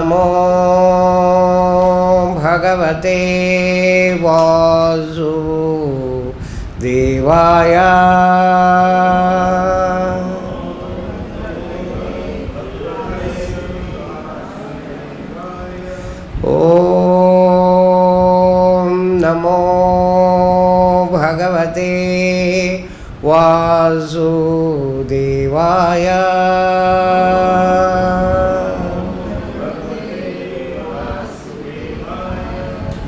नमो भगवते वासुदेवाय। ॐ नमो भगवते वासुदेवाय।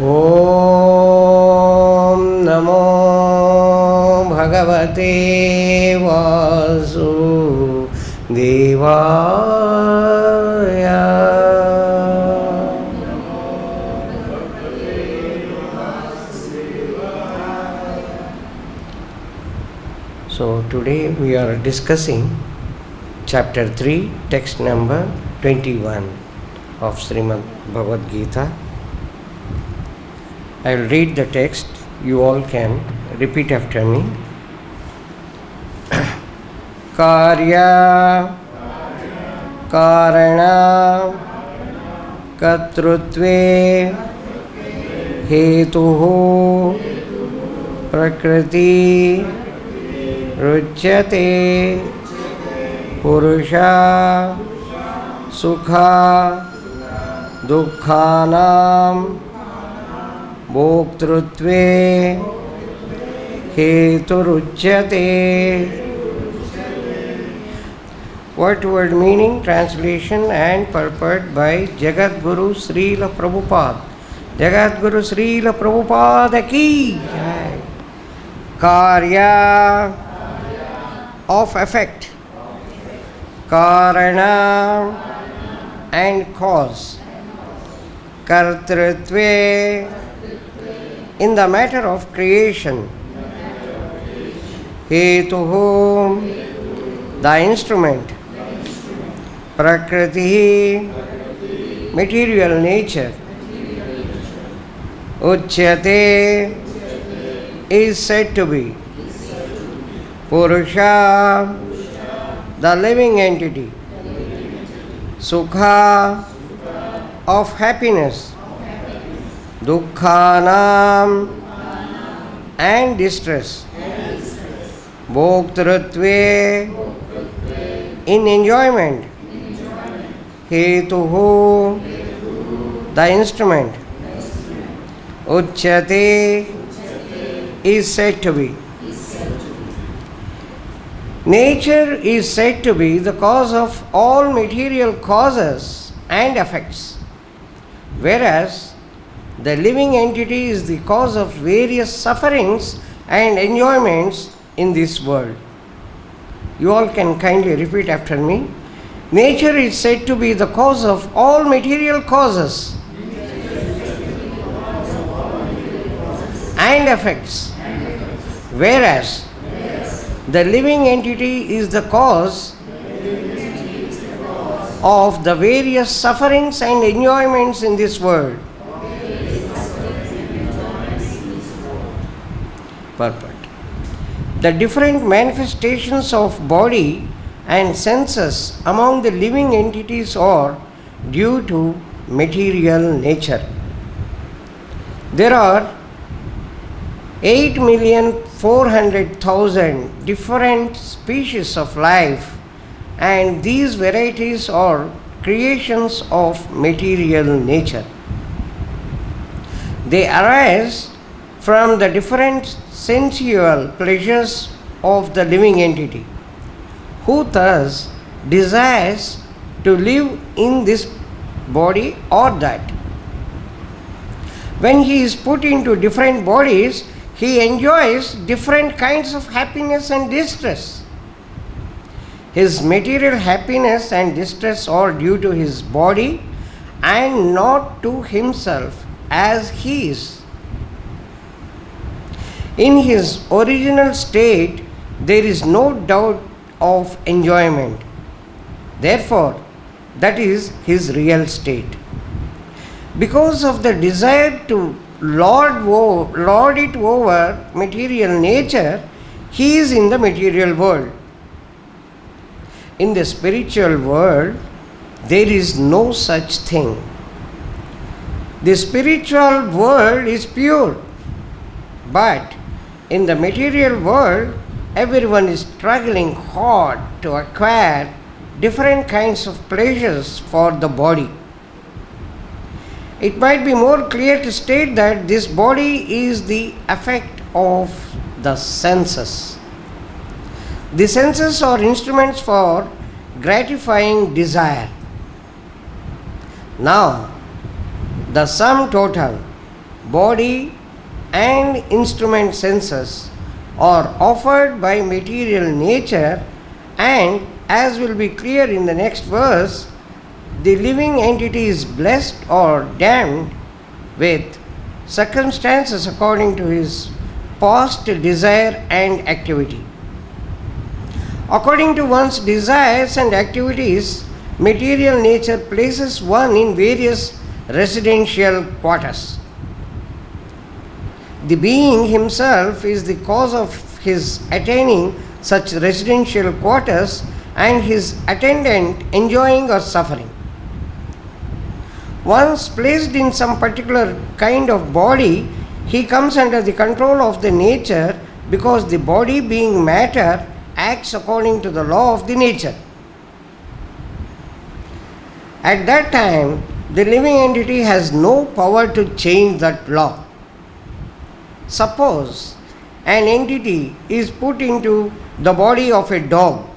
ॐ नमो भगवते वासुदेवाय। So today we are discussing chapter 3, text number 21 of Srimad Bhagavad Gita. I will read the text. You all can repeat after me. Karya Karana Katrutve Hetuhu Prakriti Ruchyate Purusha Sukha Dukkhanam Bhoktrutve Heturuchyate. Word meaning, translation and purport by Jagat Guru Srila Prabhupada. Jagat Guru Srila Prabhupada ki jai. Karya of effect, Karana and cause, Kartrutve in the matter of creation, Hetuhu the instrument, Prakriti material nature, Uchyate is said to be, Purusha the living entity, Sukha of happiness, Dukkhanam and distress, Bhoktrutve in enjoyment, Hetuhu the instrument, Uchyate is said to be. Nature is said to be the cause of all material causes and effects, whereas the living entity is the cause of various sufferings and enjoyments in this world. You all can kindly repeat after me. Nature is said to be the cause of all material causes and effects, whereas the living entity is the cause of the various sufferings and enjoyments in this world. Purport. The different manifestations of body and senses among the living entities are due to material nature. There are 8,400,000 different species of life, and these varieties are creations of material nature. They arise from the different sensual pleasures of the living entity, who thus desires to live in this body or that. When he is put into different bodies, he enjoys different kinds of happiness and distress. His material happiness and distress are due to his body and not to himself as he is. In his original state, there is no doubt of enjoyment. Therefore, that is his real state. Because of the desire to lord it over material nature, he is in the material world. In the spiritual world, There is no such thing. The spiritual world is pure, but in the material world, everyone is struggling hard to acquire different kinds of pleasures for the body. It might be more clear to state that this body is the effect of the senses. The senses are instruments for gratifying desire. Now, the sum total, body and instrument senses, are offered by material nature, and as will be clear in the next verse, the living entity is blessed or damned with circumstances according to his past desire and activity. According to one's desires and activities, material nature places one in various residential quarters. The being himself is the cause of his attaining such residential quarters and his attendant enjoying or suffering. Once placed in some particular kind of body, he comes under the control of the nature, because the body, being matter, acts according to the law of the nature. At that time, the living entity has no power to change that law. Suppose an entity is put into the body of a dog.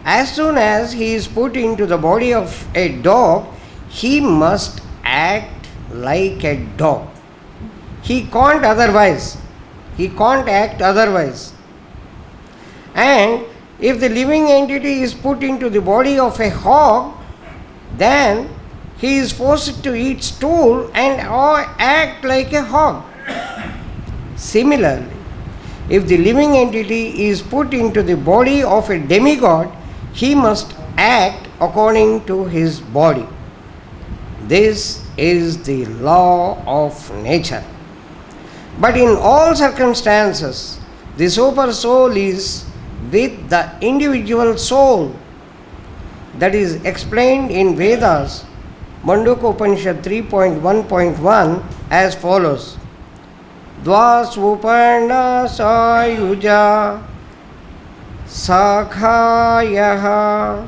As soon as he is put into the body of a dog, he must act like a dog. He can't otherwise. He can't act otherwise. And if the living entity is put into the body of a hog, then he is forced to eat stool and act like a hog. Similarly, if the living entity is put into the body of a demigod, he must act according to his body. This is the law of nature. But in all circumstances, the super soul is with the individual soul. That is explained in Vedas, Mandukya Upanishad 3.1.1 as follows. Dva suparna sayuja sakhayaha.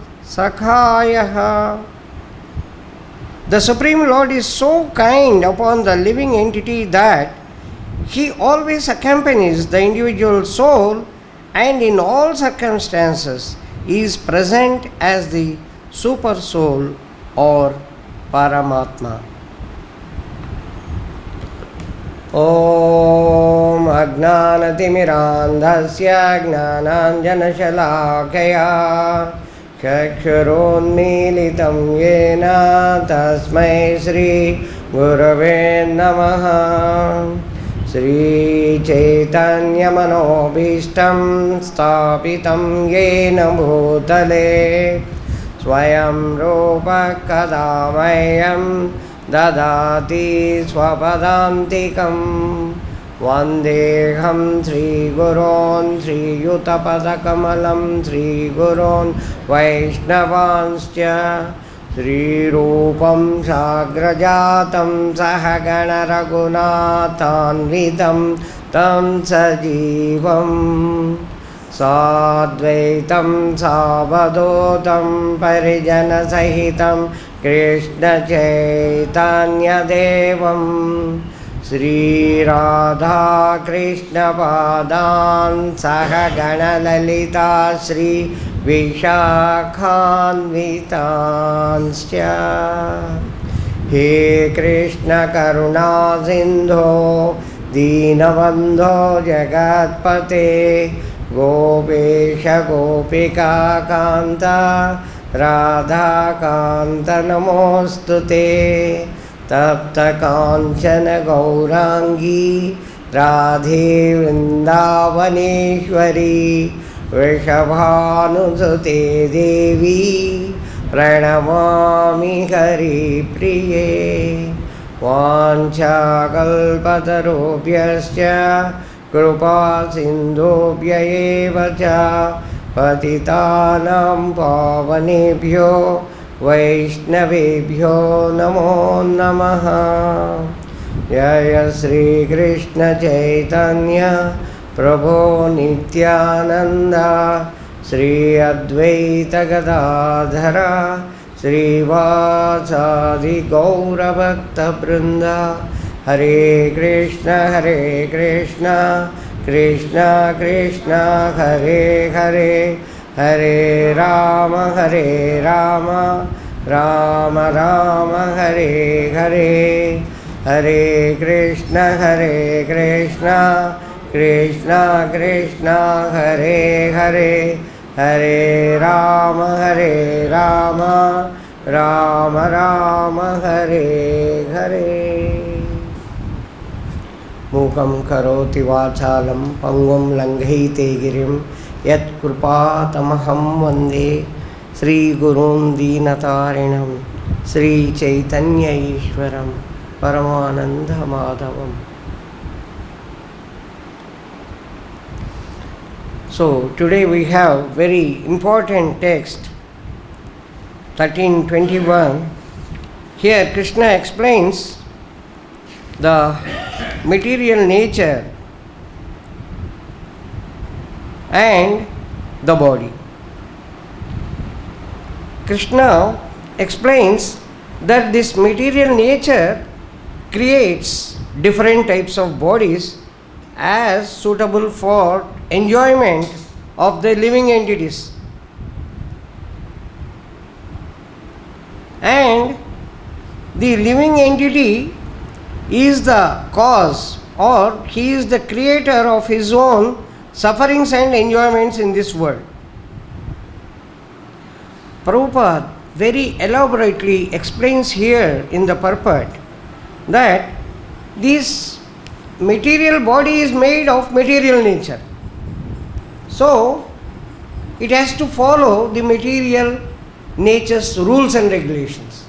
The Supreme Lord is so kind upon the living entity that he always accompanies the individual soul, and in all circumstances is present as the super soul or Paramatma. Om Ajnanatimirandhasya Jnananjanashalakaya Chakshurunmilitam Yena Tasmai Shri Gurave Namaha. Shri Chaitanya Manobhishtam Sthapitam Yena Bhutale Swayam Rupa Kadamayam Dadati Swapadantikam Vandeham Sri Gurun Sri Yutapadakamalam Sri Gurun Vaishnavanscha Sri Rupam Sagrajatam Sahagana Raghunathanvitam Tam Sajivam Sadvaitam Savadotam Parijana Sahitam Krishna Chaitanya Devam Sri Radha Krishna Padan Sahagana Lalita Sri Vishakhanvitanscha. He Krishna Karuna Sindho Deenabandho Jagatpate Gopesha Gopika Kanta Radha Kanta Namostute Tapta Kanchana Gaurangi Radhe Vrindavaneshwari Vrishabhanusute Devi Pranamami Hari Priye Vancha Kalpatarubhyascha Krupa Sindhubhya eva cha Patitanam Pavanebhyo वैष्णवेभ्यो नमो नमः। जय श्री कृष्ण चैतन्य प्रभो नित्यानंद, श्री अद्वैत गदाधर श्रीवासादि गौरभक्तवृंद। हरे कृष्ण कृष्ण कृष्ण हरे हरे, हरे राम राम राम हरे हरे। हरे कृष्ण कृष्ण कृष्ण हरे हरे, हरे राम राम राम हरे हरे। मूकं करोति वाचालं पंगुं लंघयते गिरिं, यत्कृपातमहं वन्दे श्रीगुरुं दीनतारिणं, श्रीचैतन्य ईश्वरं परमानन्दमाधवम्। So today we have very important text 13:21. Here Krishna explains the material nature and the body. Krishna explains that this material nature creates different types of bodies as suitable for enjoyment of the living entities. And the living entity is the cause, or he is the creator of his own sufferings and enjoyments in this world. Prabhupada very elaborately explains here in the purport that this material body is made of material nature. So it has to follow the material nature's rules and regulations.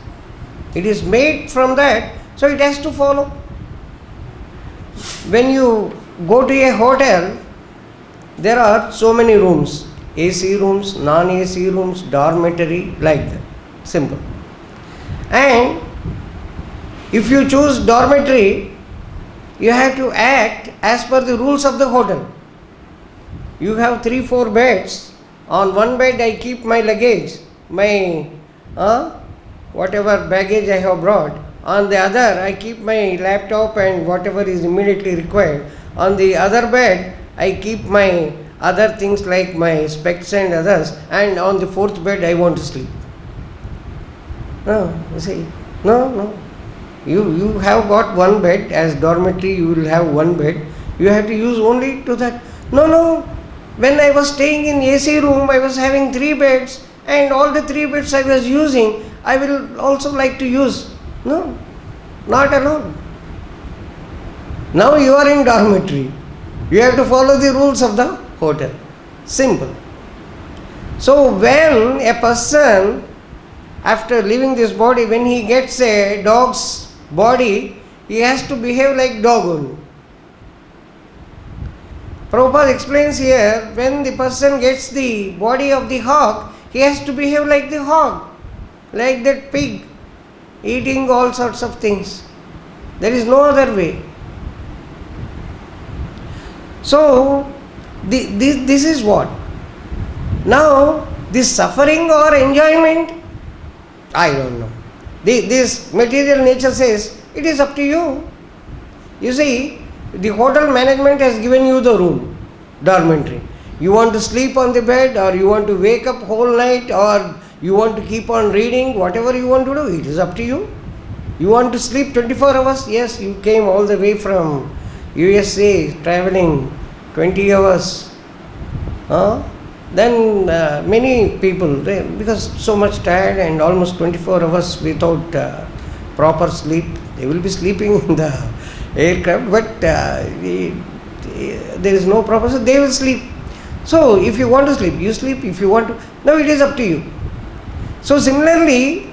It is made from that, so it has to follow. When you go to a hotel, there are so many rooms, AC rooms, non-AC rooms, dormitory, like that, simple. And if you choose dormitory, you have to act as per the rules of the hotel. You have 3-4 beds. On one bed I keep my luggage, my whatever baggage I have brought. On the other I keep my laptop and whatever is immediately required. On the other bed I keep my other things like my specs and others, and on the 4th bed I want to sleep. No, you see, no. You have got one bed as dormitory, you will have one bed. You have to use only to that. No. When I was staying in AC room, I was having 3 beds, and all the 3 beds I was using, I will also like to use. No, not alone. Now you are in dormitory. You have to follow the rules of the hotel. Simple. So when a person, after leaving this body, when he gets a dog's body, he has to behave like dog only. Prabhupada explains here, when the person gets the body of the hog, he has to behave like the hog, like that pig, eating all sorts of things. There is no other way. So this is what. Now this suffering or enjoyment, I don't know. This material nature says it is up to you. You see, the hotel management has given you the room, dormitory. You want to sleep on the bed, or you want to wake up whole night, or you want to keep on reading, whatever you want to do, it is up to you. You want to sleep 24 hours? Yes, you came all the way from USA traveling 20 hours. Then many people, because so much tired and almost 24 hours without proper sleep, they will be sleeping in the aircraft, but there is no proper, so they will sleep. So if you want to sleep, you sleep. If you want to, now it is up to you. So similarly,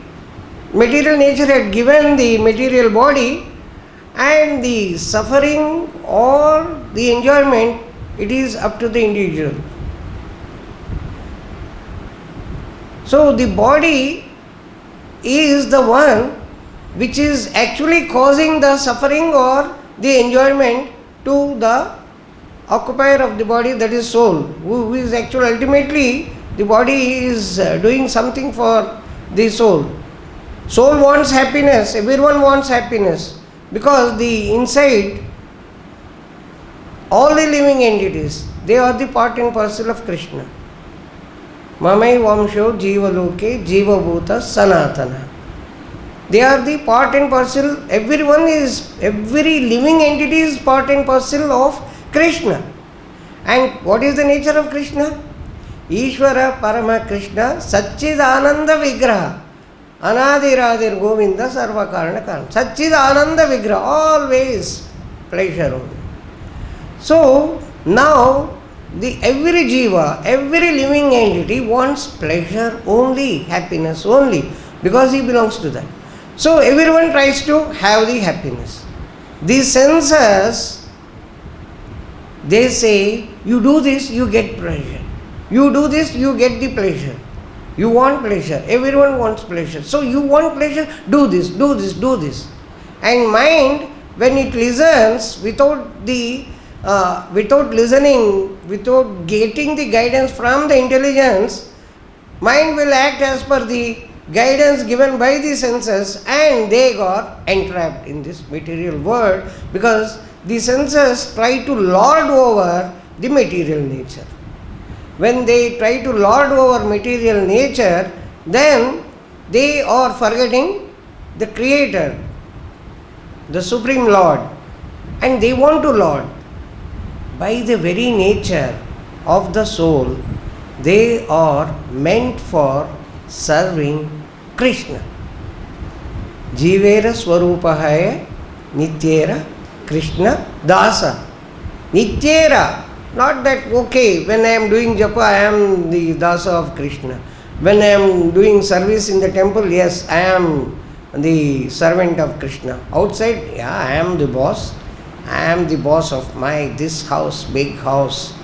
material nature had given the material body, and the suffering or the enjoyment, it is up to the individual. So the body is the one which is actually causing the suffering or the enjoyment to the occupier of the body, that is soul, who is actually ultimately the body is doing something for the soul. Soul wants happiness, everyone wants happiness, because the inside all the living entities, they are the part and parcel of Krishna. Mamai Vamsho Jiva Loke Jiva Bhuta Sanatana. They are the part and parcel, every living entity is part and parcel of Krishna. And what is the nature of Krishna? Ishvara Parama Krishna Satchidananda Vigraha Anadiradir Govinda Sarva Karana Karana. Satchidananda Vigraha, always pleasure only. So now every jiva, every living entity wants pleasure only, happiness only, because he belongs to that. So everyone tries to have the happiness. The senses, they say, you do this, you get pleasure. You do this, you get the pleasure. You want pleasure. Everyone wants pleasure. So you want pleasure, do this, do this, do this. And mind, when it listens without listening, without getting the guidance from the intelligence, mind will act as per the guidance given by the senses, and they got entrapped in this material world because the senses try to lord over the material nature. When they try to lord over material nature, then they are forgetting the Creator, the Supreme Lord, and they want to lord. By the very nature of the soul, they are meant for serving Krishna. Jivera Swarupahaya Nityera Krishna Dasa. Nityera, not that, okay, when I am doing japa, I am the Dasa of Krishna. When I am doing service in the temple, yes, I am the servant of Krishna. Outside, yeah, I am the boss. I am the boss of this house, big house,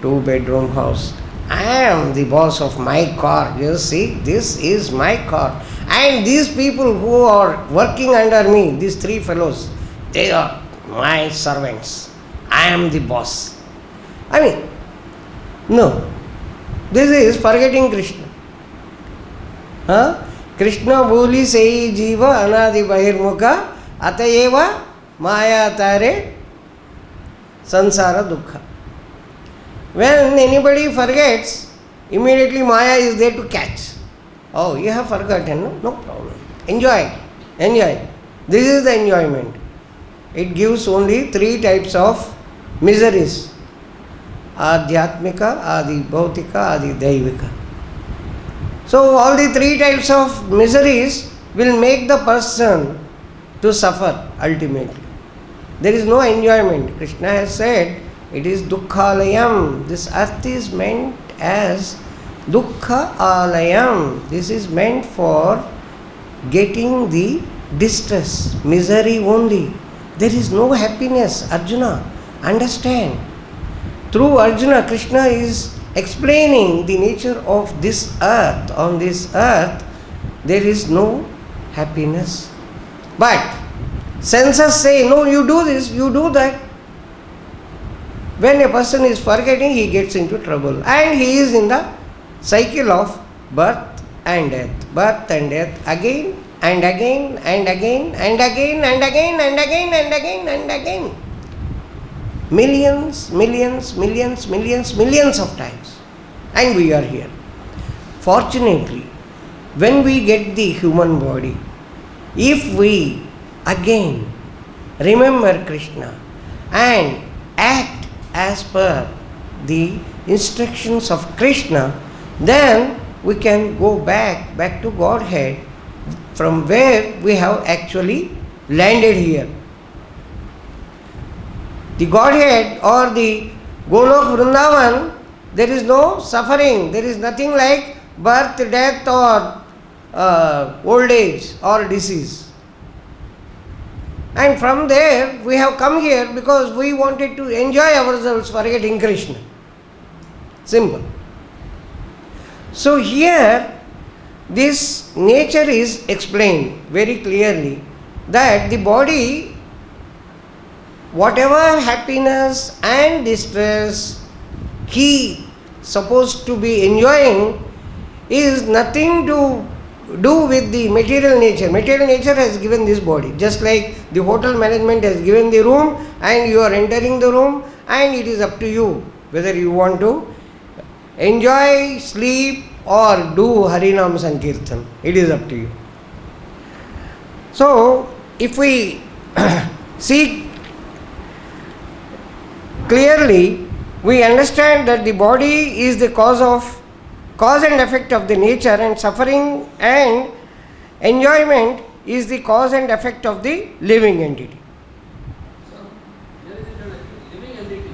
2-bedroom house. I am the boss of my car. You see, this is my car. And these people who are working under me, these 3 fellows, they are my servants. I am the boss. I mean, no. This is forgetting Krishna. Krishna boli sei jiva anadi bahirmukha atayeva Maya tare sansara dukkha. When anybody forgets, immediately Maya is there to catch. Oh, you have forgotten, no? No problem. Enjoy. This is the enjoyment. It gives only 3 types of miseries. Adhyatmika, Adi Bhautika, Adi Daivika. So all the 3 types of miseries will make the person to suffer ultimately. There is no enjoyment. Krishna has said, it is dukkha alayam. This earth is meant as dukkha alayam. This is meant for getting the distress, misery only. There is no happiness, Arjuna. Understand. Through Arjuna, Krishna is explaining the nature of this earth. On this earth, there is no happiness. But senses say, no, you do this, you do that. When a person is forgetting, he gets into trouble. And he is in the cycle of birth and death, again and again and again and again and again and again and again and again. Millions of times. And we are here. Fortunately, when we get the human body, if we again remember Krishna and act as per the instructions of Krishna, then we can go back to Godhead, from where we have actually landed here. The Godhead or the Golok Vrindavan, there is no suffering, there is nothing like birth, death or old age or disease. And from there we have come here because we wanted to enjoy ourselves forgetting Krishna. Simple. So here this nature is explained very clearly that the body, whatever happiness and distress he supposed to be enjoying, is nothing to do with the material nature. Material nature has given this body, just like the hotel management has given the room and you are entering the room, and it is up to you whether you want to enjoy, sleep or do Harinam Sankirtan. It is up to you. So, if we see clearly, we understand that the body is the cause and effect of the nature, and suffering and enjoyment is the cause and effect of the living entity. So, there is a living entity.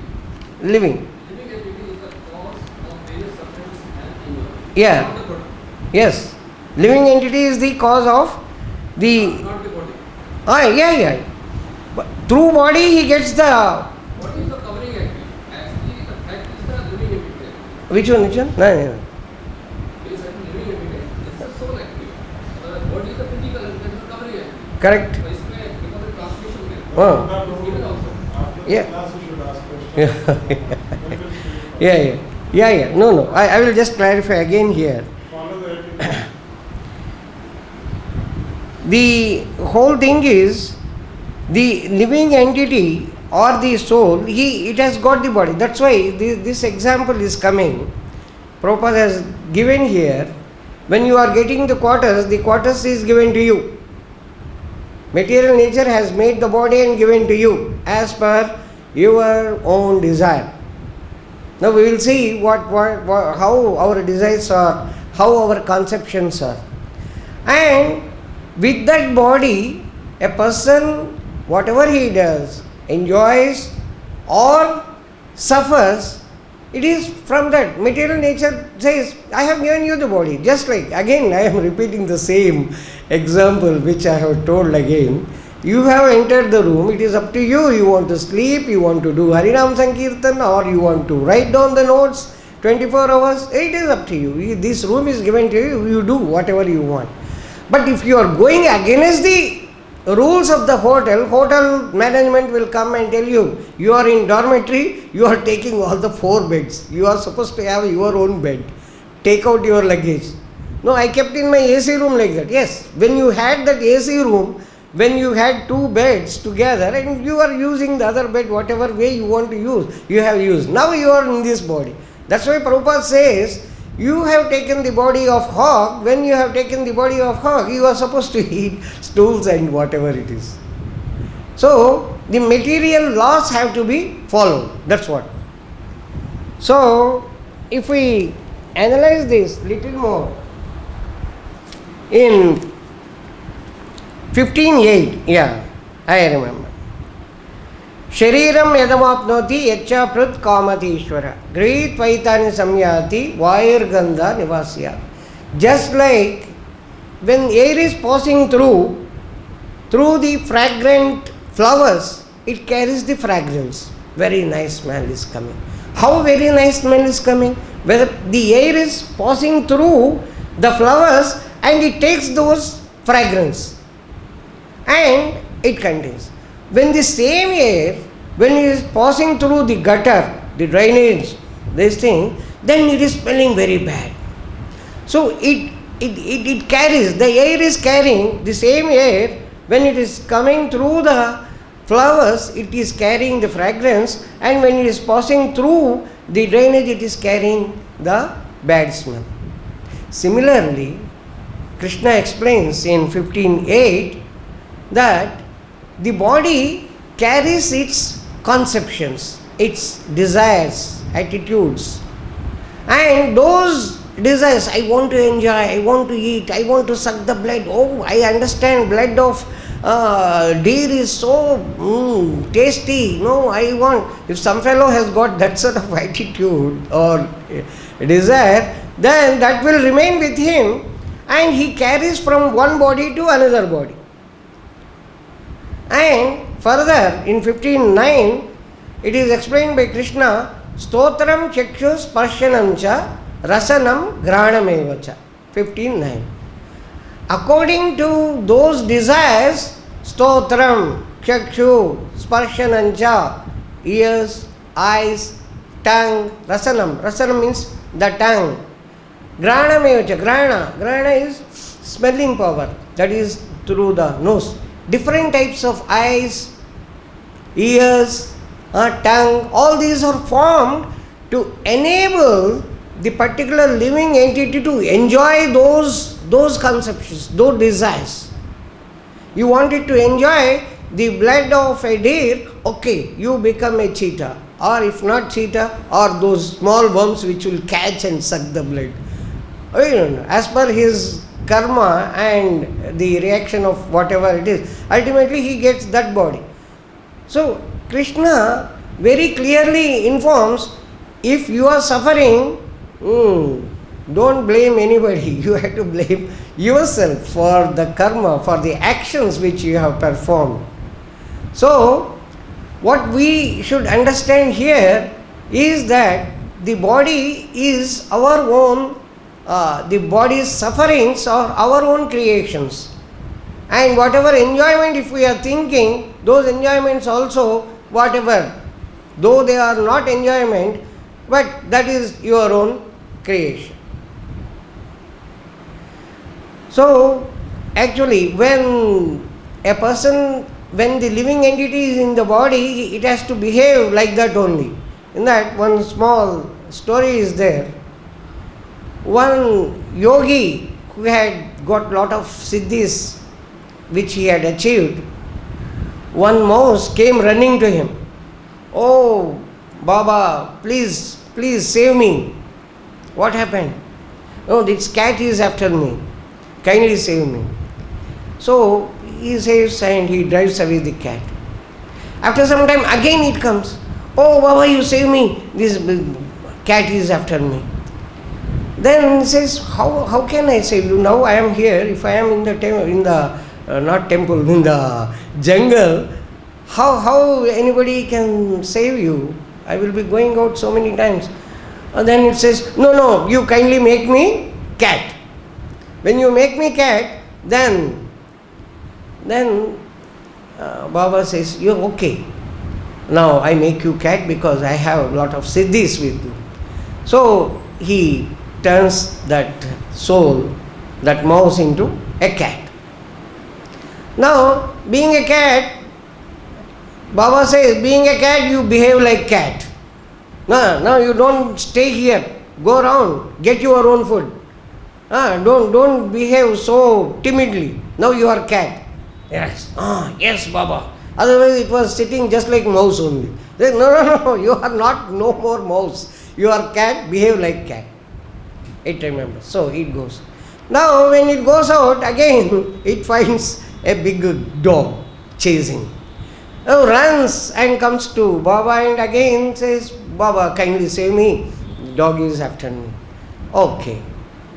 Living. Living entity is the cause of various sufferings and enjoyment. Yeah. Not the body. Yes. Living entity is the cause of the. Not the body. Yeah. But through body he gets the. What is the covering actually? Actually, the fact is the living entity. Which one? No. There is a living entity. It's the soul actually. The body is the physical and that is the covering actually. Correct. So, इसमें because of translation में. Oh. It's given also. After Yeah. the class, you should ask questions. Yeah. No. I will just clarify again here. Follow the etiquette. The whole thing is the living entity or the soul, it has got the body. That's why this example is coming. Prabhupada has given here. When you are getting the quarters is given to you. Material nature has made the body and given to you as per your own desire. Now we will see how our desires are, how our conceptions are. And with that body, a person, whatever he does, enjoys or suffers, it is from that. Material nature says, I have given you the body. Just like, again, I am repeating the same example which I have told again. You have entered the room, it is up to you. You want to sleep, you want to do Harinam Sankirtan, or you want to write down the notes 24 hours. It is up to you. This room is given to you, you do whatever you want. But if you are going against the rules of the hotel management will come and tell you, you are in dormitory, you are taking all the 4 beds. You are supposed to have your own bed. Take out your luggage. No, I kept in my AC room like that. Yes, when you had that AC room, when you had 2 beds together and you are using the other bed whatever way you want to use, you have used. Now you are in this body. That's why Prabhupada says, you have taken the body of hog. When you have taken the body of hog, you are supposed to eat stools and whatever it is. So, the material laws have to be followed. That's what. So, if we analyze this little more, in 15.8, I remember. Shariram yadamapnoti yaccha prut kamati ishvara grit vaitani samyati vairgandha nivasya. Just like when air is passing through the fragrant flowers, it carries the fragrance. Very nice smell is coming. How very nice smell is coming? Whether the air is passing through the flowers and it takes those fragrance and it contains. When the same air, when it is passing through the gutter, the drainage, this thing, then it is smelling very bad. So it carries, the air is carrying the same air, when it is coming through the flowers, it is carrying the fragrance, and when it is passing through the drainage, it is carrying the bad smell. Similarly, Krishna explains in 15.8 that the body carries its conceptions, its desires, attitudes, and those desires, I want to enjoy, I want to eat, I want to suck the blood. Oh, I understand blood of deer is so tasty. No, I want. If some fellow has got that sort of attitude or desire, then that will remain with him and he carries from one body to another body. And further, in 15.9, it is explained by Krishna, Stotram Chakshus Parshanam Cha Rasanam Granam Evacha. 15.9. according to those desires, stotram, chakshu, sparshanancha, ears, eyes, tongue, rasanam. Rasanam means the tongue. Grana mevacha. Grana is smelling power. That is through the nose. Different types of eyes, ears, tongue, all these are formed to enable the particular living entity to enjoy those conceptions, those desires. You wanted to enjoy the blood of a deer, okay, you become a cheetah, or if not cheetah, or those small worms which will catch and suck the blood. As per his karma and the reaction of whatever it is, ultimately he gets that body. So Krishna very clearly informs, if you are suffering, don't blame anybody. You have to blame yourself for the karma, for the actions which you have performed. So, what we should understand here is that the body is our own, the body's sufferings are our own creations. And whatever enjoyment, if we are thinking, those enjoyments also, whatever, though they are not enjoyment, but that is your own creation. So, actually, when the living entity is in the body, it has to behave like that only. In that, one small story is there. One yogi who had got lot of siddhis which he had achieved, one mouse came running to him. Oh, Baba, please save me. What happened? Oh, this cat is after me. Kindly save me. So he saves and he drives away the cat. After some time again it comes. Oh Baba, you save me. This cat is after me. Then he says, how can I save you? Now I am here. If I am in the jungle, how anybody can save you? I will be going out so many times. And then it says, no, you kindly make me cat. When you make me cat, then Baba says, you're okay. Now I make you cat because I have a lot of siddhis with me. So he turns that soul, that mouse, into a cat. Now, being a cat, Baba says, being a cat, you behave like cat. No, you don't stay here. Go around, get your own food. Don't behave so timidly. Now you are cat. Yes. Yes, Baba. Otherwise it was sitting just like mouse only. Then, no, you are not no more mouse. You are cat, behave like cat. It remembers. So it goes. Now when it goes out again, it finds a big dog chasing. Now runs and comes to Baba and again says, Baba, kindly save me. Dog is after me. Okay.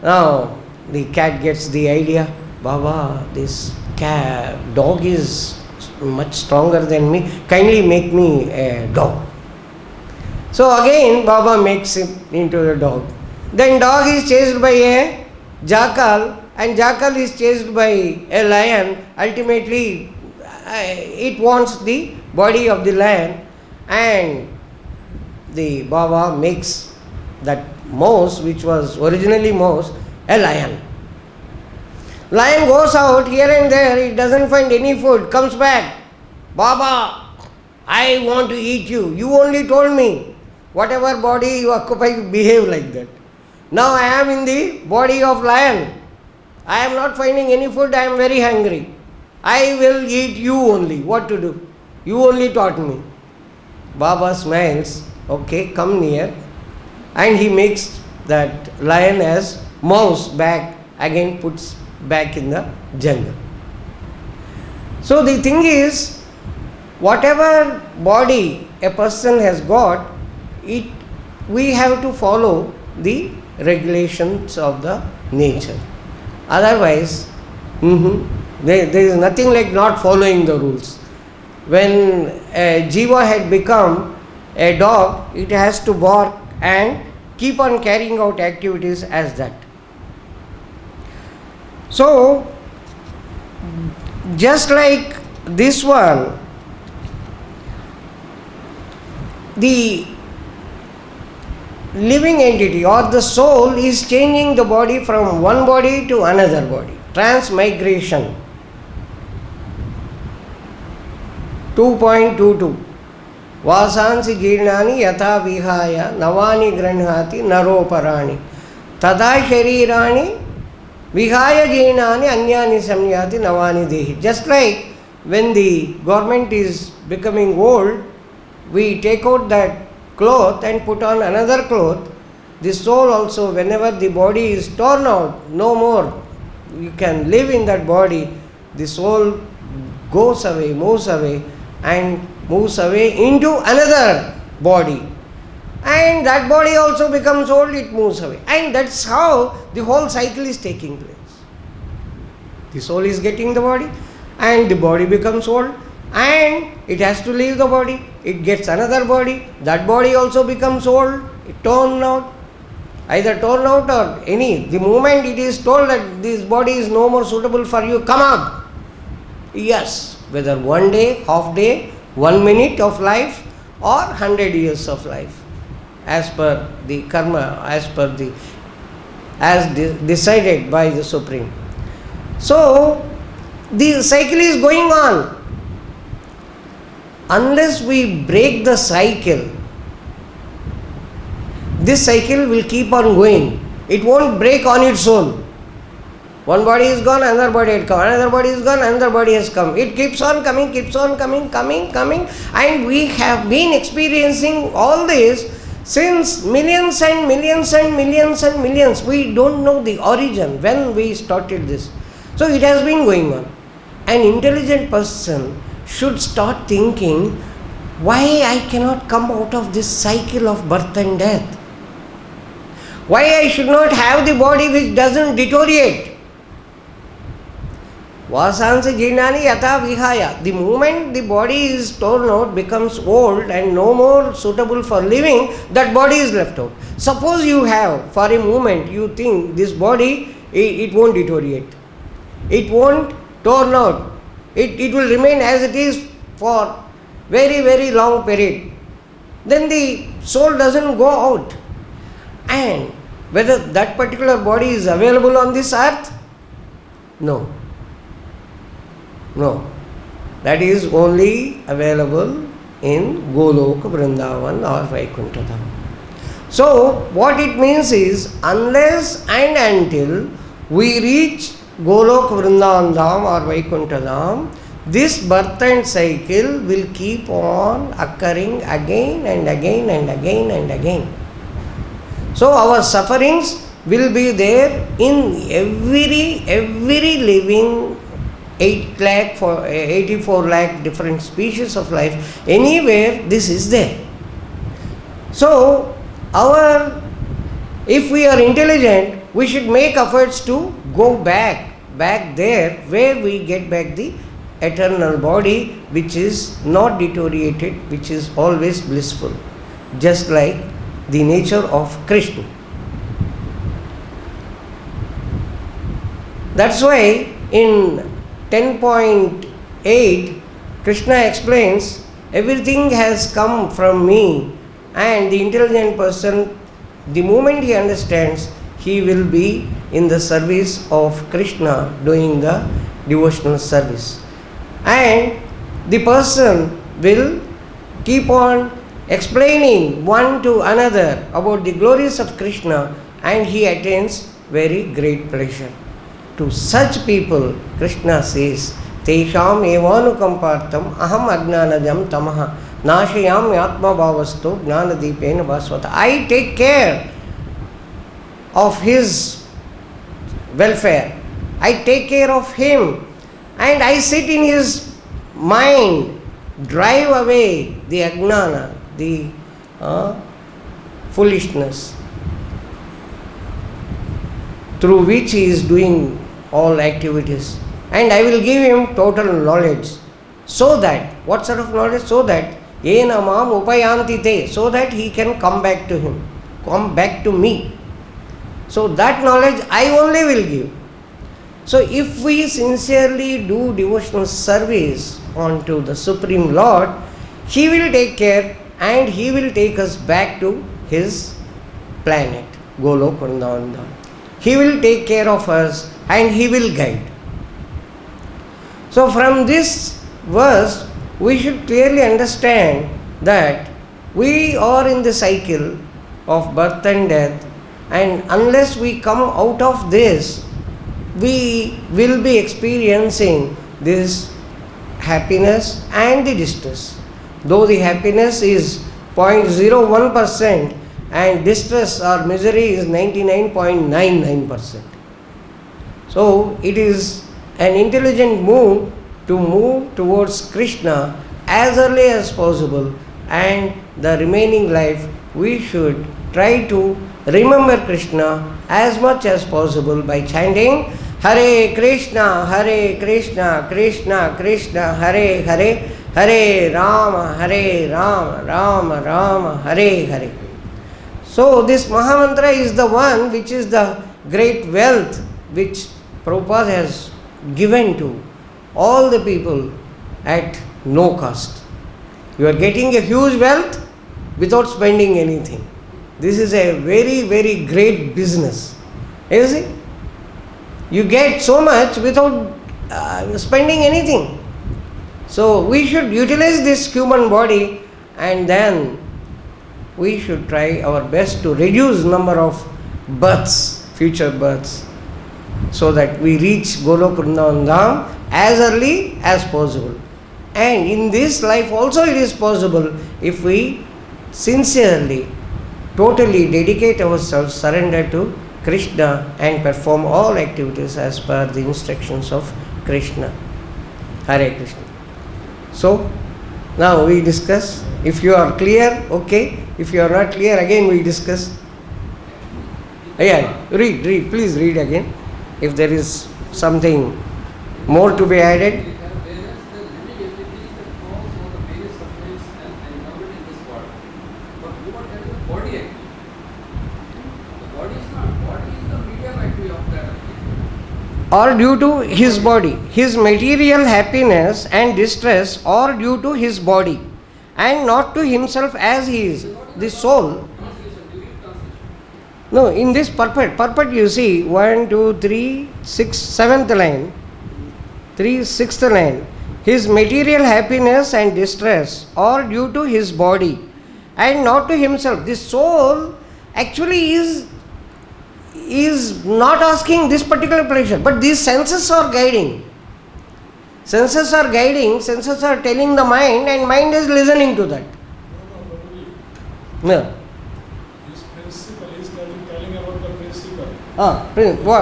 Now the cat gets the idea. Baba, this dog is much stronger than me. Kindly make me a dog. So again Baba makes him into a dog. Then dog is chased by a jackal and jackal is chased by a lion. Ultimately it wants the body of the lion and the Baba makes that mouse, which was originally mouse, a lion. Lion goes out here and there, it doesn't find any food, comes back. Baba, I want to eat you. You only told me whatever body you occupy, you behave like that. Now I am in the body of lion. I am not finding any food, I am very hungry. I will eat you only. What to do? You only taught me. Baba smiles. Okay, come near. And he makes that lion as mouse back, again puts back in the jungle. So the thing is, whatever body a person has got, we have to follow the regulations of the nature. Otherwise, there is nothing like not following the rules. When a jiva had become a dog, it has to bark and keep on carrying out activities as that. So, just like this one, the living entity or the soul is changing the body from one body to another body. Transmigration. 2.22 Vasansi jirnani yatha vihaya navani granhati naroparaani tada sharirani vihaya jirnani anyani samyati navani dehi. Just like when the garment is becoming old, we take out that cloth and put on another cloth. The soul also, whenever the body is torn out, no more you can live in that body, the soul goes away, moves away and moves away into another body. And that body also becomes old, it moves away. And that's how the whole cycle is taking place. The soul is getting the body and the body becomes old and it has to leave the body. It gets another body. That body also becomes old, torn out. Either torn out or any. The moment it is told that this body is no more suitable for you, come out. Yes, whether one day, half day, 1 minute of life or 100 years of life. As per the karma, as decided by the Supreme. So, the cycle is going on. Unless we break the cycle, this cycle will keep on going. It won't break on its own. One body is gone, another body has come. Another body is gone, another body has come. It keeps on coming, coming. And we have been experiencing all this since millions and millions and millions and millions. We don't know the origin when we started this. So it has been going on. An intelligent person should start thinking, why I cannot come out of this cycle of birth and death? Why I should not have the body which doesn't deteriorate? Vasansa jirnani yatha vihaya. The moment the body is torn out, becomes old and no more suitable for living, that body is left out. Suppose you have, for a moment, you think this body, it won't deteriorate. It won't torn out. It will remain as it is for very, very long period. Then the soul doesn't go out. And whether that particular body is available on this earth? No. No. That is only available in Goloka, Vrindavan or Vaikuntha Dham. So, what it means is, unless and until we reach Goloka, Vrindavan Dham or Vaikuntha Dham, this birth and cycle will keep on occurring again and again and again and again. So our sufferings will be there in every living 84 lakh different species of life. Anywhere this is there. So if we are intelligent, we should make efforts to go back there where we get back the eternal body which is not deteriorated, which is always blissful, just like the nature of Krishna. That's why in 10.8 Krishna explains, everything has come from me, and the intelligent person, the moment he understands, he will be in the service of Krishna, doing the devotional service. And the person will keep on explaining one to another about the glories of Krishna, and he attains very great pleasure. To such people, Krishna says, Tesham evanukampartam aham ajnanajam tamaha nashayam yatma bhavasto gnanadipena vasvata. I take care of his welfare. I take care of him. And I sit in his mind, drive away the ajnana, the foolishness through which he is doing all activities. And I will give him total knowledge. So that, what sort of knowledge? So that, yena mam upayanti te, so that he can come back to him, come back to me. So that knowledge I only will give. So if we sincerely do devotional service unto the Supreme Lord, He will take care and He will take us back to His planet, Golok Vrindavan Dham. He will take care of us and He will guide. So from this verse, we should clearly understand that we are in the cycle of birth and death, and unless we come out of this, we will be experiencing this happiness and the distress. Though the happiness is 0.01% and distress or misery is 99.99%. So it is an intelligent move to move towards Krishna as early as possible, and the remaining life we should try to remember Krishna as much as possible by chanting Hare Krishna, Krishna Krishna, Hare Hare, Hare Rama, Rama Rama, Hare Hare. So this Mahamantra is the one which is the great wealth which Prabhupada has given to all the people at no cost. You are getting a huge wealth without spending anything. This is a very, very great business. You see? You get so much without spending anything. So we should utilize this human body, and then we should try our best to reduce number of births, future births, so that we reach Golok Vrindavan Dham as early as possible. And in this life also it is possible if we sincerely, totally dedicate ourselves, surrender to Krishna and perform all activities as per the instructions of Krishna. Hare Krishna. So, now we discuss. If you are clear, okay. If you are not clear, again we discuss. Yeah, read, please read again. If there is something more to be added. Whereas the living entity is the cause of the various sufferings and environment in this world. But you are telling the body actually. The body is not. Body is the medium actually of that activity. Or due to his body. His material happiness and distress are due to his body and not to himself as he is. The soul. Translation, you read translation. No, in this purport you see 1, 2, 3, 6, 7th line, 3, 6th line. His material happiness and distress are due to his body and not to himself. The soul actually is not asking this particular pleasure, but these senses are guiding. Senses are guiding, senses are telling the mind, and mind is listening to that. No, No. his principle is telling about the principle.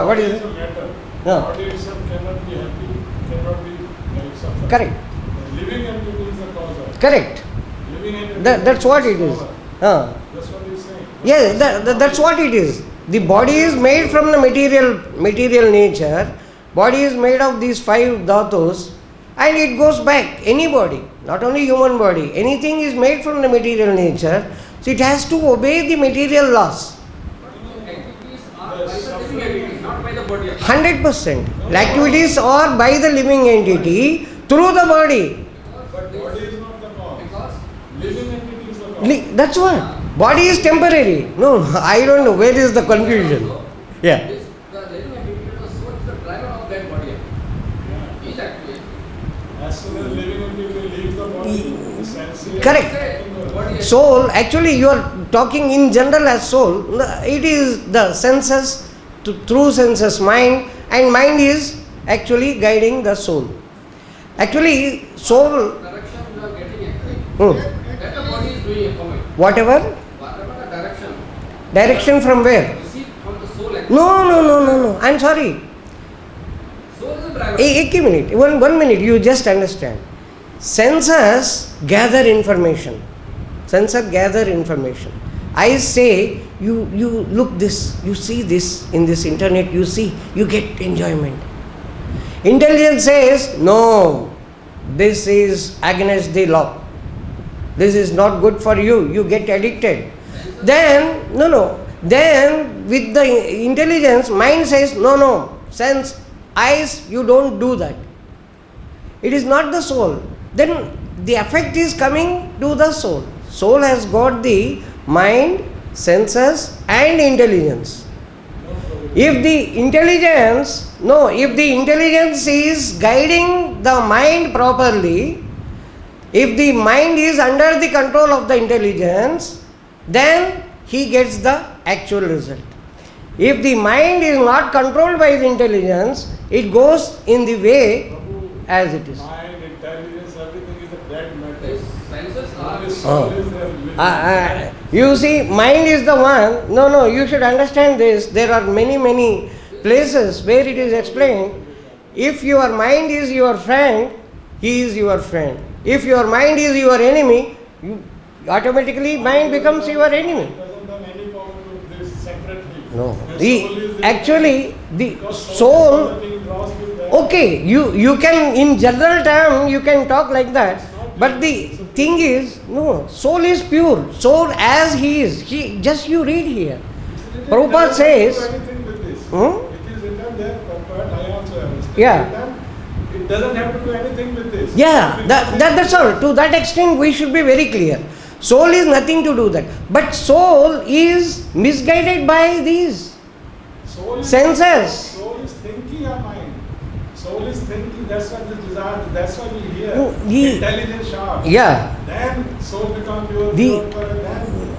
What is It it? a matter. No. Body itself cannot be happy, cannot be suffering. Correct. The living entity is the cause of. Correct. Living entity That's what it is. power. That's what he's saying. Yes, that's what it is. The body is made from the material nature. Body is made of these 5 dhatus, and it goes back. Any body, not only human body, anything is made from the material nature. So it has to obey the material laws. But the activities are by the living entity, not by the body. 100%. The activities are by the living entity through the body. But The body is not the cause. because Living entity is the cause. That's what. Body is temporary. No, I don't know where is the confusion. Yeah. this, the living entity, the soul is the driver of that body. Yeah. He is actually. As soon as living entity leaves the body, the senses. Correct. Soul, actually you are talking in general as soul. It is the senses, through senses, mind, and mind is actually guiding the soul. Actually, soul, Direction you are getting actually. hmm, That the body is doing for me. whatever, Whatever the direction, direction from where? receive from the soul actually. No, I'm sorry. Soul is the driver. One minute, one minute, you just understand. Senses gather information. Senses gather information. I say, you look this, you see this in this internet, you see, you get enjoyment. Intelligence says, no, this is against the law. This is not good for you, you get addicted. Then with the intelligence, mind says, no, sense, eyes, you don't do that. It is not the soul. Then the effect is coming to the soul. Soul has got the mind, senses and intelligence. If the intelligence is guiding the mind properly, if the mind is under the control of the intelligence, then he gets the actual result. If the mind is not controlled by the intelligence, it goes in the way as it is. Mind, intelligence, everything is a dead matter. These senses are Only soul is there living. You see, mind is the one. No, you should understand this. There are many places where it is explained. If your mind is your friend, he is your friend. If your mind is your enemy, automatically mind becomes your enemy. It doesn't have any power to this separately. No. And The soul is actually the because soul. is being lost with that. Okay, you can in general term you can talk like that, but the thing is no, soul is pure. Soul as he is. You read here. It Prabhupada doesn't says. do anything with this. Hmm? It is written there, but I also have studied Yeah. them. It doesn't have to do anything with this. Yeah, Because that's all. To that extent, we should be very clear. Soul is nothing to do that. But soul is misguided by these soul is, senses. Soul is thinking our mind. Soul is thinking, that's why the desire, that's why we hear. No, Intelligent sharp. Yeah. Then soul becomes pure, The- then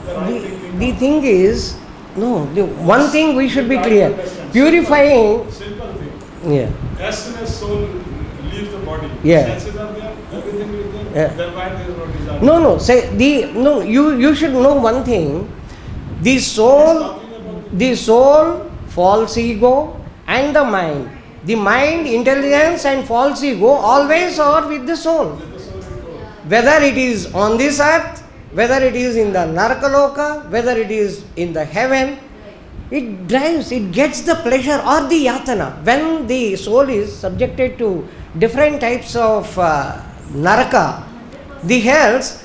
the right thinking The comes. thing is, no, the one thing we should be clear. Purifying, Simple thing. yeah. As soon as soul leaves the body, Yeah. senses are there, everything is there, Yeah. then why there is no desire? You should know one thing. The soul, false ego, and the mind. The mind, intelligence, and false ego always are with the soul. Whether it is on this earth, whether it is in the Narakaloka, whether it is in the heaven, it gets the pleasure or the yatana. When the soul is subjected to different types of naraka, the hells,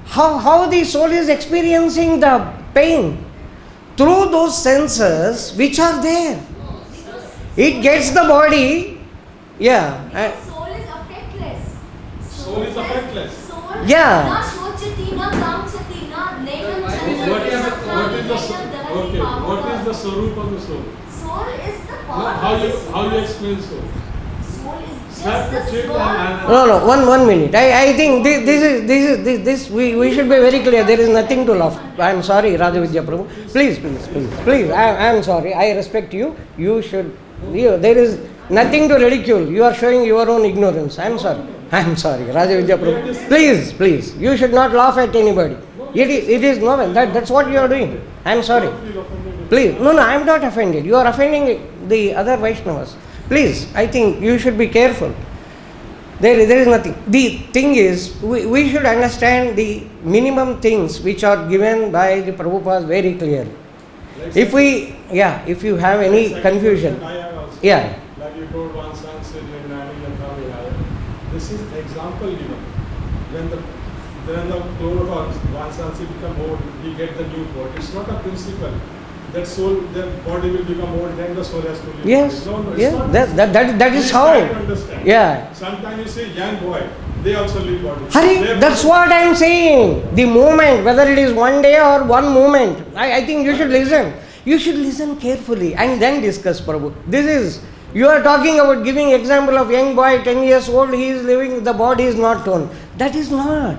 how the soul is experiencing the pain through those senses which are there. It gets the body, yeah. Soul is affectless. Soul is affectless. Soul Yeah. na shochati, na kamchati, na negam What chandam, What is the, na what is the, negam dhalati okay, pavaka. what is the sarup of the soul? Soul is the No, power how of you, the how you soul. explain soul? Soul is Snap the just chip the and small. No, one minute. I think this we should be very clear. There is nothing to laugh. I am sorry, Rajavidya Prabhu. Please. I am sorry. I respect you. There is nothing to ridicule. You are showing your own ignorance. I am sorry, Rajavidya Prabhu. Please. You should not laugh at anybody. It is no. That's what you are doing. I am sorry. Please. No, I am not offended. You are offending the other Vaishnavas. Please, I think you should be careful. There is nothing. The thing is, we should understand the minimum things which are given by the Prabhupada very clearly. If you have any confusion, I have also. yeah, Like you told one sunset in Nani, this is example given. When the clone of one sunset become old, he get the new body. It's not a principle. That soul, their body will become old, then the soul has to live. yes, No, it's yeah, not. that is Please how. try to understand. Yeah. Sometimes you say young boy, they also live body. Hari, Their that's body- what I am saying. The moment, whether it is one day or one moment, I think you should listen. You should listen carefully and then discuss, Prabhu. You are talking about giving example of young boy, 10 years old, he is living, the body is not torn. That is not.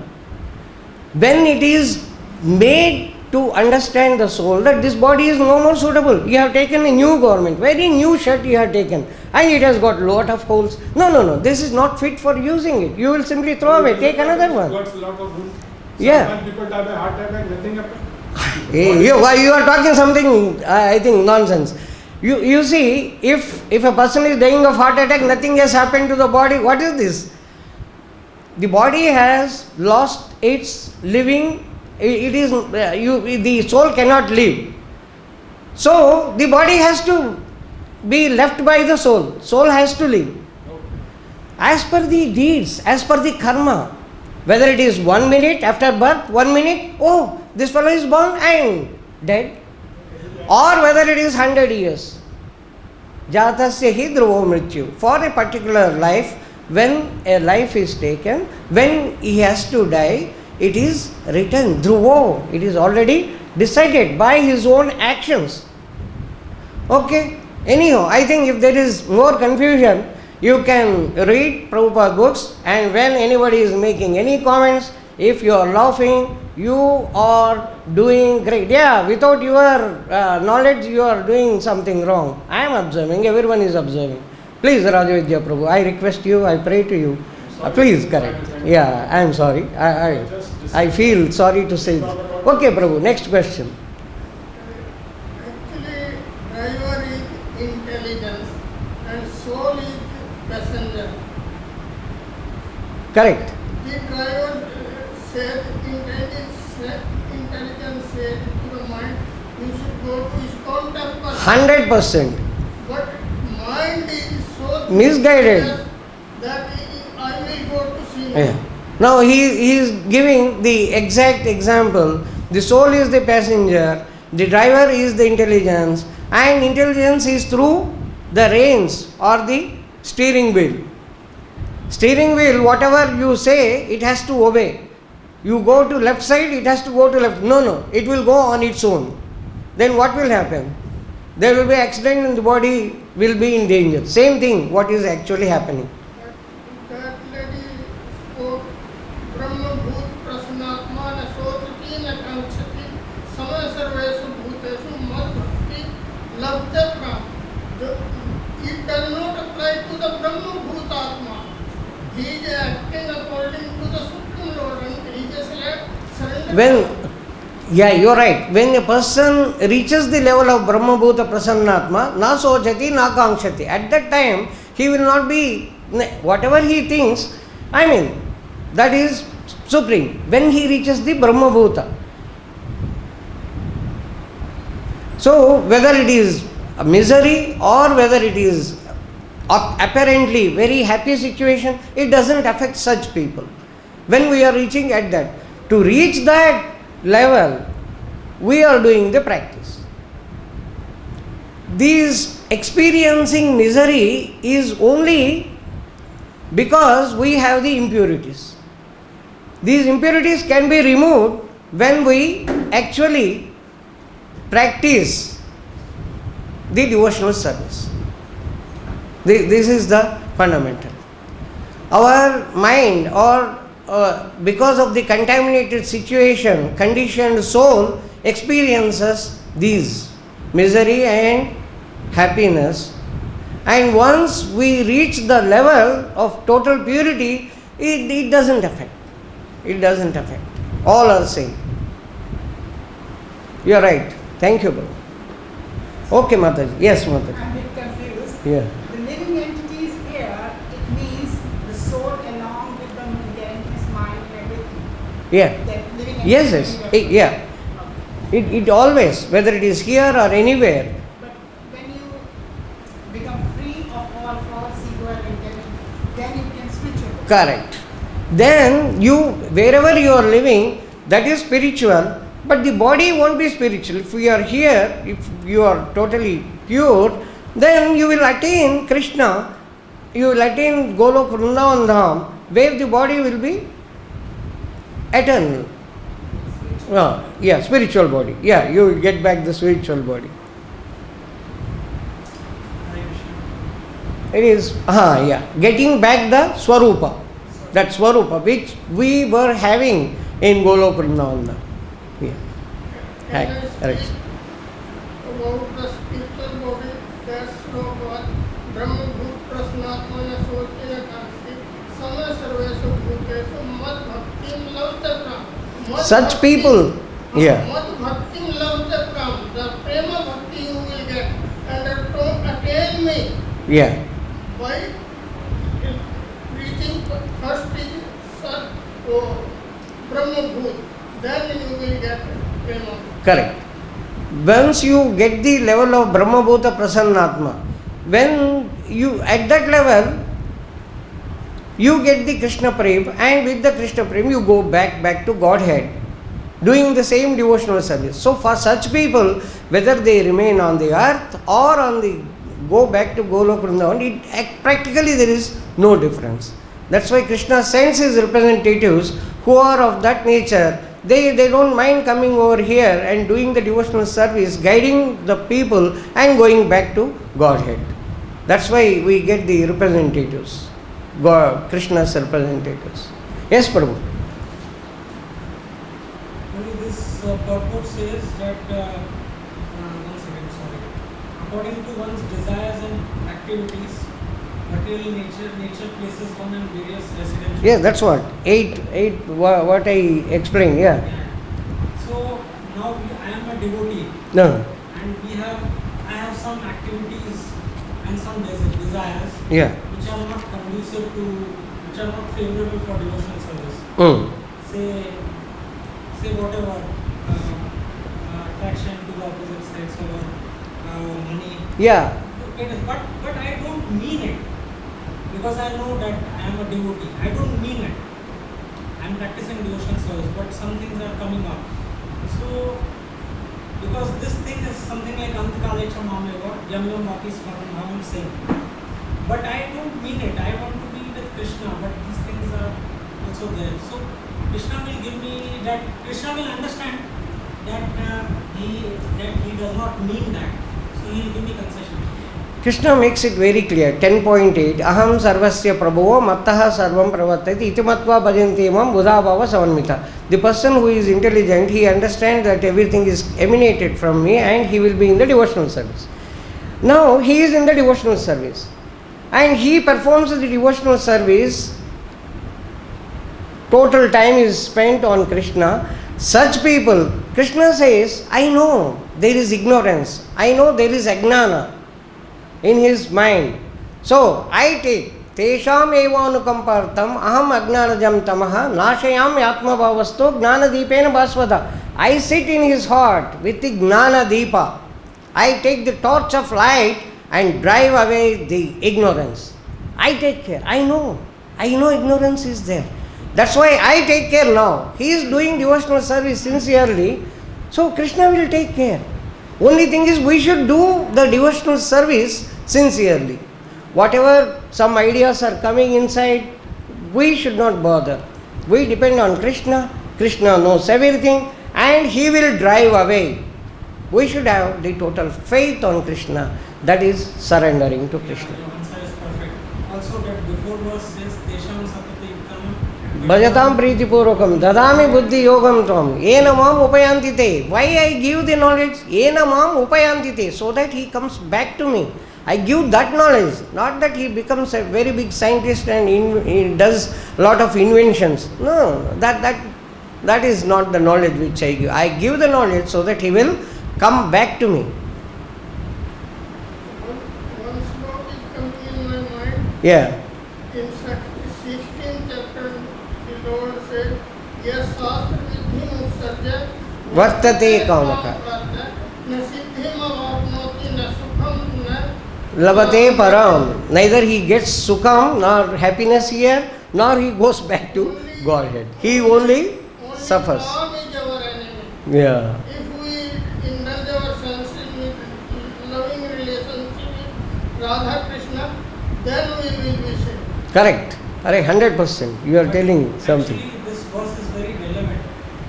When it is made to understand the soul that this body is no more suitable, you have taken a new garment, very new shirt you have taken, and it has got lot of holes. No, this is not fit for using it. You will simply throw away, take another one. Got lot of room. Yeah. Sometimes people die by heart attack, nothing happened. Hey, you are talking something, I think, nonsense. You see, if a person is dying of heart attack, nothing has happened to the body. What is this? The body has lost its living. The soul cannot live. So the body has to be left by the soul. Soul has to live. As per the deeds, as per the karma, whether it is 1 minute after birth, 1 minute, oh, this fellow is born and dead, or whether it is 100 years. Jatasya hi dhruvo mrityu. For a particular life, when a life is taken, when he has to die, it is written, dhruvo. It is already decided by his own actions. Okay? Anyhow, I think if there is more confusion, you can read Prabhupada books, and when anybody is making any comments, if you are laughing, you are doing great. Yeah, without your knowledge, you are doing something wrong. I am observing, everyone is observing. Please, Rajavidya Prabhu, I request you, I pray to you. Please correct. Yeah, I am sorry. I feel sorry to say this. Okay, Prabhu, next question. Actually, driver is intelligence and soul is passenger. Correct. The driver said intelligence said to the mind, you should go to ISKCON temple. 100%. But mind is so Misguided. that I will go to cinema. Yeah. Now he is giving the exact example. The soul is the passenger, the driver is the intelligence, and intelligence is through the reins or the steering wheel. Steering wheel, whatever you say, it has to obey. You go to left side, it has to go to left. No, it will go on its own. Then what will happen? There will be accident and the body will be in danger. Same thing, what is actually happening. That lady spoke, Brahma Bhut Prasanatma na Sotrati na Kanchati Samaya Sarvesu Bhutesu Mad Bhakti Labdha Pram. It does not apply to the Brahma Bhut Atma. He is acting according to the Supreme Lord and he just surrender. Yeah, you are right. When a person reaches the level of Brahma Bhuta Prasannatma, na sochati, na kankshati. At that time, he will not be, whatever he thinks, that is supreme. When he reaches the Brahma Bhuta. So, whether it is a misery or whether it is apparently very happy situation, it doesn't affect such people. When we are reaching at that, to reach that level, we are doing the practice. This experiencing misery is only because we have the impurities. These impurities can be removed when we actually practice the devotional service. This is the fundamental. Our mind, or because of the contaminated situation, conditioned soul experiences these misery and happiness, and once we reach the level of total purity, it doesn't affect. It doesn't affect. All are same. You are right. Thank you, bro. Okay, Mataji. Yes, Mataji. I'm a bit confused. Yeah. The living entities here, it means the soul along with the entities, mind, everything. Yeah. That living Yes, entities yes. in the- Yeah. It always, whether it is here or anywhere. But when you become free of all false ego and identity, then you can switch over. Correct. Then you, wherever you are living, that is spiritual, but the body won't be spiritual. If we are here, if you are totally pure, then you will attain Krishna, you will attain Golok Vrindavan Dham, where the body will be eternal. Yeah, spiritual body. Yeah, you will get back the spiritual body. It is, getting back the Swarupa. That Swarupa which we were having in Golok Vrindavan Dham. Yeah. Can I Right. speak about the spiritual body? That's sloka. Brahma Bhut Prasanatma na Sotrati na Kanchati Samaya Sarvesu Bhutesu Mad Bhaktim Labdha Pram. Such people, yeah. Mad Bhaktim Labdha Pram. The Prema Bhakti you will get and attain me Yeah. by reaching first is Brahma Bhut. Then you will get Prema. Correct. Once you get the level of Brahma Bhuta Prasannatma, when you at that level, you get the Krishna Prem, and with the Krishna Prem you go back to Godhead, doing the same devotional service. So for such people, whether they remain on the earth or on the go back to Golok Vrindavan, practically there is no difference. That's why Krishna sends his representatives who are of that nature. They don't mind coming over here and doing the devotional service, guiding the people and going back to Godhead. That's why we get the representatives, Krishna's representatives. Yes, Prabhu. This purport says that, one second, sorry. According to one's desires and activities, material nature places one in various residential. Yes, that's what. What I explained, yeah. So now I am a devotee. No. And I have some activities and some desires Yeah. which are not conducive to, which are not favorable for devotional service. Say whatever, attraction to the opposite sex or money. Yeah. But I don't mean it, because I know that I am a devotee. I don't mean it. I am practicing devotional service, but some things are coming up. So, because this thing is something like Antakalecha Mameva, Yam Yam Vaki Smaran Bhavam saying. But I don't mean it. I want to be with Krishna, but these things are also there. So, Krishna will give me that, Krishna will understand that he does not mean that. So, he will give me concession. Krishna makes it very clear. 10.8 Aham sarvasya prabhavo mattaha sarvam pravartati iti matva bhajanti mam buddha bhava savanmita. The person who is intelligent, he understands that everything is emanated from me and he will be in the devotional service. Now he is in the devotional service and he performs the devotional service. Total time is spent on Krishna. Such people, Krishna says, I know there is ignorance. I know there is ajnana in his mind. So I take Tesham evanukampartam aham agnanajam tamaha nashayam yatma bhavasto gnana deepena bhasvada. I sit in his heart with the gnana deepa. I take the torch of light and drive away the ignorance. I take care. I know ignorance is there. That's why I take care now. He is doing devotional service sincerely. So Krishna will take care. Only thing is we should do the devotional service sincerely. Whatever some ideas are coming inside, we should not bother. We depend on Krishna. Krishna knows everything and he will drive away. We should have the total faith on Krishna. That is surrendering to Krishna. Your answer is perfect. Also that before verse says Tesham Sapati Yuktam Bhajatam Priti Purvakam Dadami Buddhi Yogam Tvam Ena Mam Upayanti Te. Why I give the knowledge? Ena Mam Upayanti Te. So that he comes back to me. I give that knowledge, not that he becomes a very big scientist and he does lot of inventions. No, that is not the knowledge which I give. I give the knowledge so that he will come back to me. One slok is coming in my mind. Yeah. In 16th chapter, the Lord said, Yes, Shastra Vidhi Mutsarja Vartate Kamaka. Na siddhim avapnoti na sukham na Labate Param. Neither he gets sukham nor happiness here, nor he goes back to Godhead. He only suffers. Naam is our enemy. Yeah. If we indulge our senses with loving relationship with Radha Krishna, then we will be saved. Correct. 100%. You are telling something. Actually, this verse is very relevant,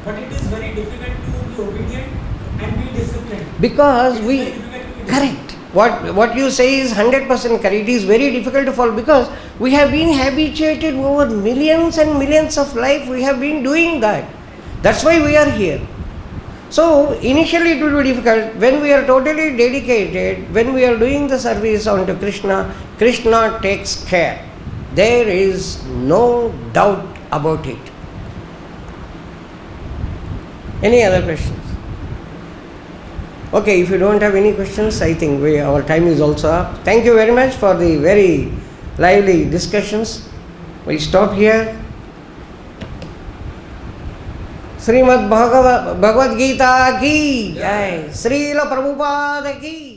but it is very difficult to be obedient and be disciplined. Because It is we, very difficult to be correct. What you say is 100% correct. It is very difficult to follow because we have been habituated over millions and millions of life. We have been doing that. That's why we are here. So initially it will be difficult. When we are totally dedicated, when we are doing the service unto Krishna, Krishna takes care. There is no doubt about it. Any other questions? Okay, if you don't have any questions, I think our time is also up. Thank you very much for the very lively discussions. We stop here. Srimad Bhagavad Gita ki jai. Srila Prabhupada ki